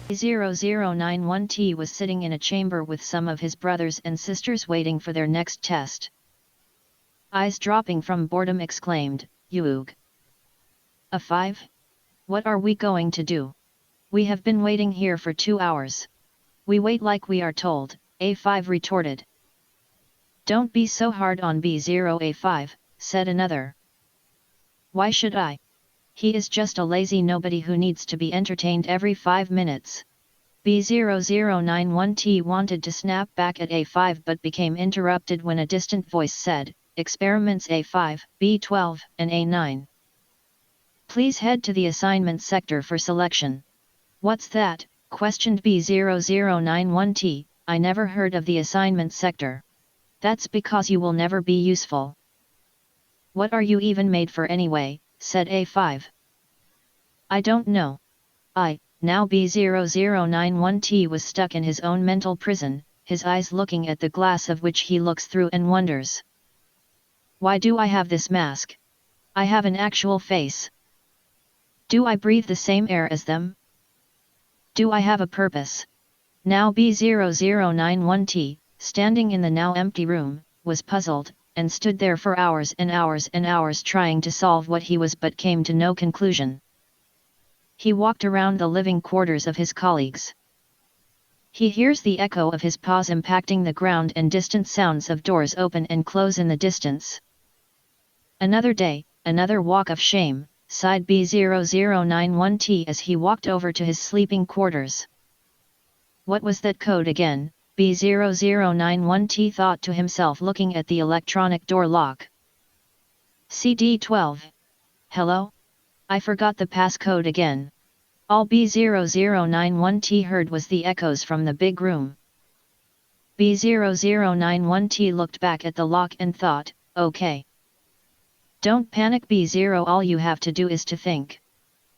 B0091T was sitting in a chamber with some of his brothers and sisters waiting for their next test. Eyes dropping from boredom exclaimed, "Yoog! A 5? What are we going to do? We have been waiting here for 2 hours. We wait like we are told," A5 retorted. "Don't be so hard on B0A5, said another. "Why should I? He is just a lazy nobody who needs to be entertained every 5 minutes. B0091T wanted to snap back at A5 but became interrupted when a distant voice said, "Experiments A5, B12, and A9. Please head to the assignment sector for selection." "What's that?" questioned B0091T, "I never heard of the assignment sector." "That's because you will never be useful." "What are you even made for anyway?" said A5. "I don't know." Now B0091T was stuck in his own mental prison, his eyes looking at the glass of which he looks through and wonders. "Why do I have this mask? I have an actual face. Do I breathe the same air as them? Do I have a purpose?" Now B0091T, standing in the now empty room, was puzzled, and stood there for hours and hours and hours trying to solve what he was but came to no conclusion. He walked around the living quarters of his colleagues. He hears the echo of his paws impacting the ground and distant sounds of doors open and close in the distance. "Another day, another walk of shame," sighed B0091T as he walked over to his sleeping quarters. What was that code again? B0091T thought to himself looking at the electronic door lock. CD12. Hello? I forgot the passcode again. All B0091T heard was the echoes from the big room. B0091T looked back at the lock and thought, "Okay. Don't panic B0, all you have to do is to think."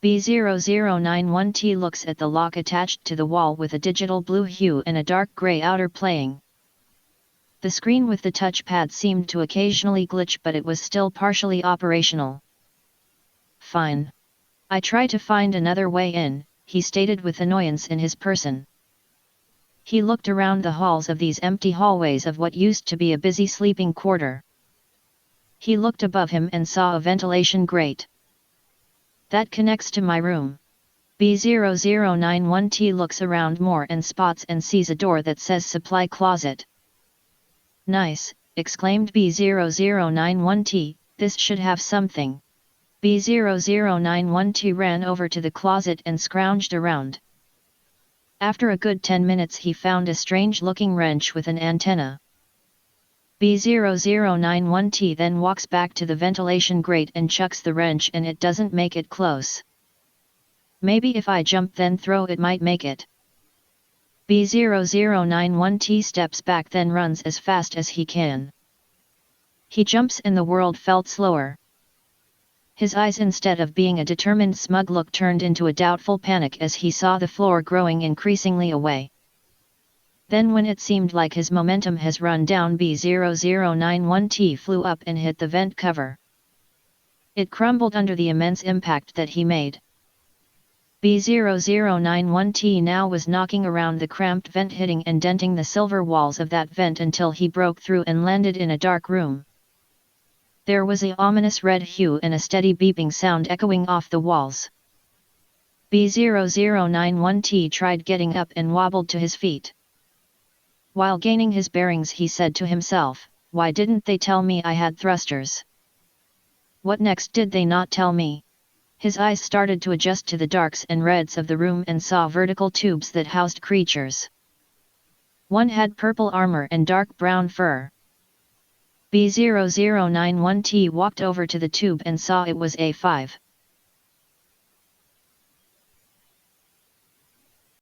B0091T looks at the lock attached to the wall with a digital blue hue and a dark grey outer playing. The screen with the touchpad seemed to occasionally glitch, but it was still partially operational. "Fine. I try to find another way in," he stated with annoyance in his person. He looked around the halls of these empty hallways of what used to be a busy sleeping quarter. He looked above him and saw a ventilation grate. "That connects to my room." B0091T looks around more and spots and sees a door that says supply closet. "Nice," exclaimed B0091T, "this should have something." B0091T ran over to the closet and scrounged around. After a good 10 minutes he found a strange-looking wrench with an antenna. B0091T then walks back to the ventilation grate and chucks the wrench and it doesn't make it close. "Maybe if I jump then throw it might make it." B0091T steps back then runs as fast as he can. He jumps and the world felt slower. His eyes, instead of being a determined smug look, turned into a doubtful panic as he saw the floor growing increasingly away. Then when it seemed like his momentum has run down, B0091T flew up and hit the vent cover. It crumbled under the immense impact that he made. B0091T now was knocking around the cramped vent, hitting and denting the silver walls of that vent until he broke through and landed in a dark room. There was an ominous red hue and a steady beeping sound echoing off the walls. B0091T tried getting up and wobbled to his feet. While gaining his bearings he said to himself, "Why didn't they tell me I had thrusters? What next did they not tell me?" His eyes started to adjust to the darks and reds of the room and saw vertical tubes that housed creatures. One had purple armor and dark brown fur. B0091T walked over to the tube and saw it was A5.